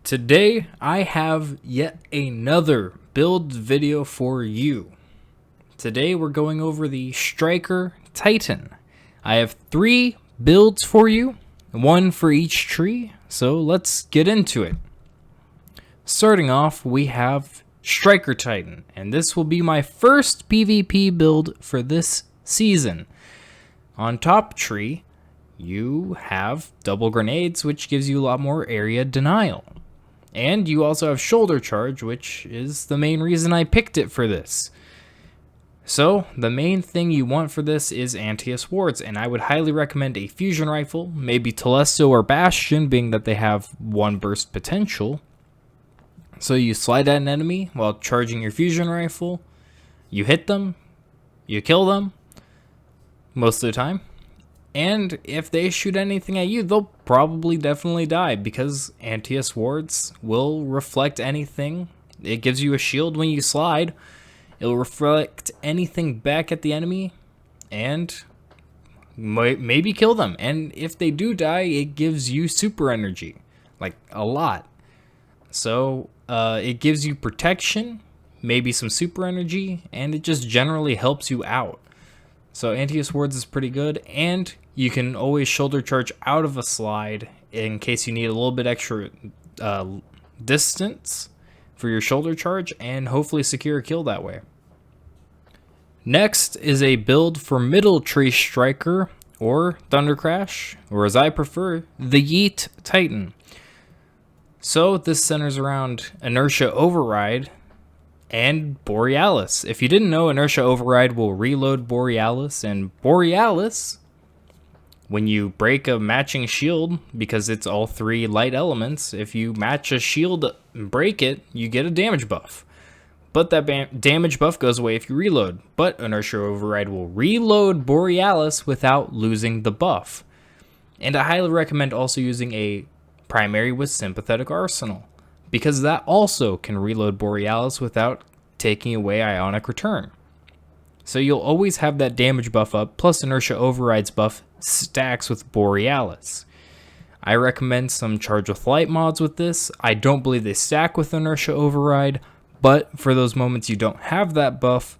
Today, I have yet another build video for you. Today, we're going over the Spycer Titan. I have 3 builds for you, 1 for each tree, so let's get into it. Starting off, we have Spycer Titan, and this will be my first PvP build for this season. On top tree, you have double grenades, which gives you a lot more area denial. And you also have shoulder charge, which is the main reason I picked it for this. So, the main thing you want for this is anti-air wards, and I would highly recommend a fusion rifle, maybe Telesto or Bastion, being that they have 1 burst potential. So you slide at an enemy while charging your fusion rifle, you hit them, you kill them, most of the time. And if they shoot anything at you, they'll probably definitely die because anti-air wards will reflect anything. It gives you a shield when you slide. It'll reflect anything back at the enemy and maybe kill them. And if they do die, it gives you super energy, like a lot. So it gives you protection, maybe some super energy, and it just generally helps you out. So anti-air wards is pretty good, and you can always shoulder charge out of a slide in case you need a little bit extra distance for your shoulder charge, and hopefully secure a kill that way. Next is a build for middle tree Spycer, or Thunder Crash, or as I prefer, the Yeet Titan. So this centers around Inertia Override and Borealis. If you didn't know, Inertia Override will reload Borealis, and Borealis, when you break a matching shield, because it's all 3 light elements, if you match a shield and break it, you get a damage buff. But that damage buff goes away if you reload. But Inertia Override will reload Borealis without losing the buff. And I highly recommend also using a primary with Sympathetic Arsenal, because that also can reload Borealis without taking away Ionic Return. So you'll always have that damage buff up, plus Inertia Override's buff stacks with Borealis. I recommend some Charge with Light mods with this. I don't believe they stack with Inertia Override, but for those moments you don't have that buff,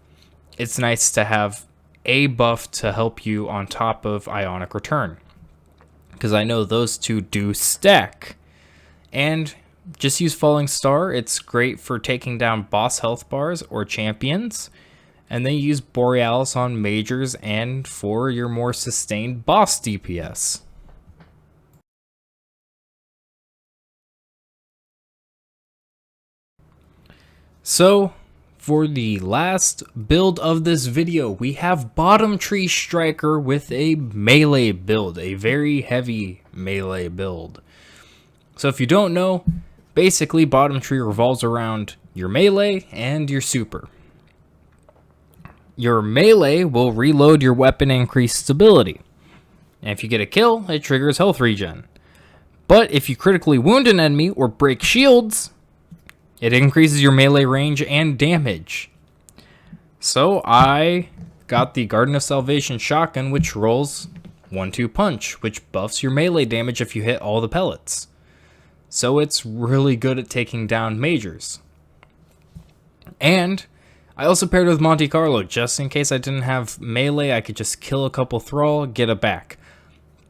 it's nice to have a buff to help you on top of Ionic Return, because I know those 2 do stack. And just use Falling Star. It's great for taking down boss health bars or champions. And then use Borealis on majors and for your more sustained boss DPS. So, for the last build of this video, we have bottom tree Spycer with a melee build, a very heavy melee build. So if you don't know, basically bottom tree revolves around your melee and your super. Your melee will reload your weapon and increase stability. And if you get a kill, it triggers health regen. But if you critically wound an enemy or break shields, it increases your melee range and damage. So I got the Garden of Salvation shotgun, which rolls 1-2 punch, which buffs your melee damage if you hit all the pellets. So it's really good at taking down majors. And I also paired with Monte Carlo, just in case I didn't have melee, I could just kill a couple Thrall, get it back.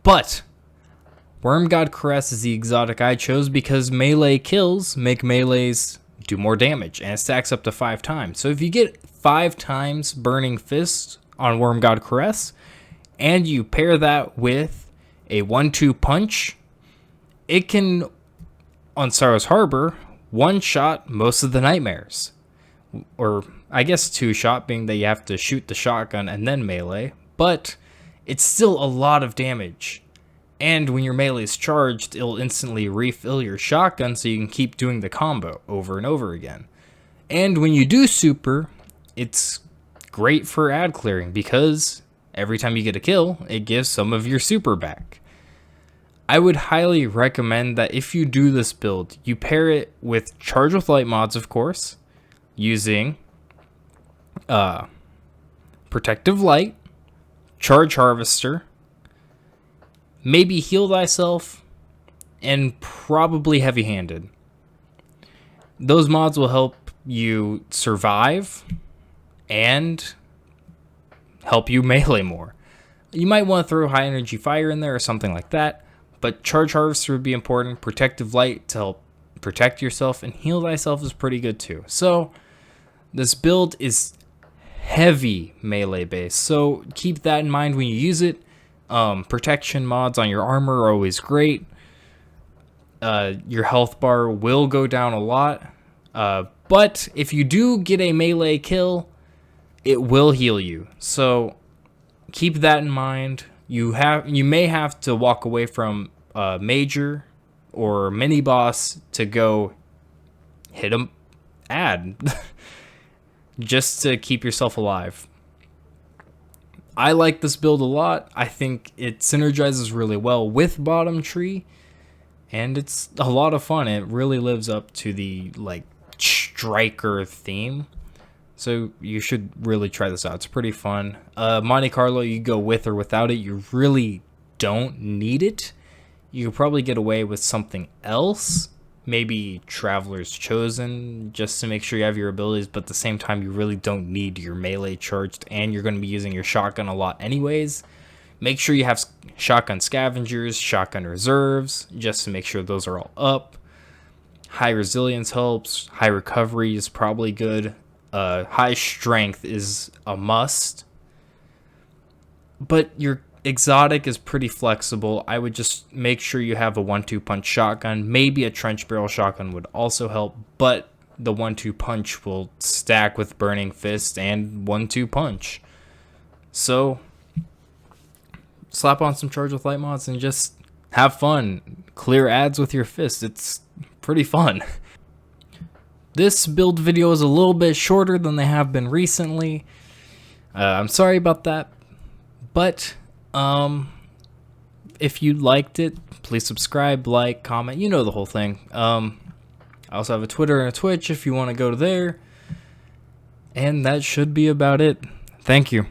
But Worm God Caress is the exotic I chose because melee kills make melees do more damage, and it stacks up to 5 times. So if you get 5 times Burning Fist on Worm God Caress, and you pair that with a 1-2 punch, it can, on Sorrow's Harbor, 1-shot most of the nightmares. Or I guess 2-shot, being that you have to shoot the shotgun and then melee, but it's still a lot of damage. And when your melee is charged, it'll instantly refill your shotgun so you can keep doing the combo over and over again. And when you do super, it's great for ad clearing because every time you get a kill, it gives some of your super back. I would highly recommend that if you do this build, you pair it with Charge with Light mods, of course, using Protective Light, Charge Harvester, maybe Heal Thyself, and probably Heavy-Handed. those mods will help you survive and help you melee more. You might want to throw high energy fire in there or something like that, but charge harvester would be important. Protective light to help protect yourself, and heal thyself is pretty good too. So this build is heavy melee based, so keep that in mind when you use it. Protection mods on your armor are always great. Your health bar will go down a lot, but if you do get a melee kill, it will heal you. So keep that in mind. You may have to walk away from a major or mini boss to go hit a ad just to keep yourself alive. I like this build a lot. I think it synergizes really well with Bottom Tree, and it's a lot of fun. It really lives up to the like striker theme. So you should really try this out. It's pretty fun. Monte Carlo, you go with or without it. You really don't need it. You could probably get away with something else. Maybe Traveler's Chosen, just to make sure you have your abilities, but at the same time, you really don't need your melee charged, and you're going to be using your shotgun a lot anyways. Make sure you have shotgun scavengers, shotgun reserves, just to make sure those are all up. High resilience helps. High recovery is probably good. High strength is a must, but your exotic is pretty flexible. I would just make sure you have a 1-2 punch shotgun. Maybe a trench barrel shotgun would also help, but the 1-2 punch will stack with burning fist and 1-2 punch. So slap on some charge with light mods and just have fun. Clear ads with your fist. It's pretty fun. This build video is a little bit shorter than they have been recently. I'm sorry about that, but if you liked it, please subscribe, like, comment, you know the whole thing. I also have a Twitter and a Twitch if you want to go to there, and that should be about it. Thank you.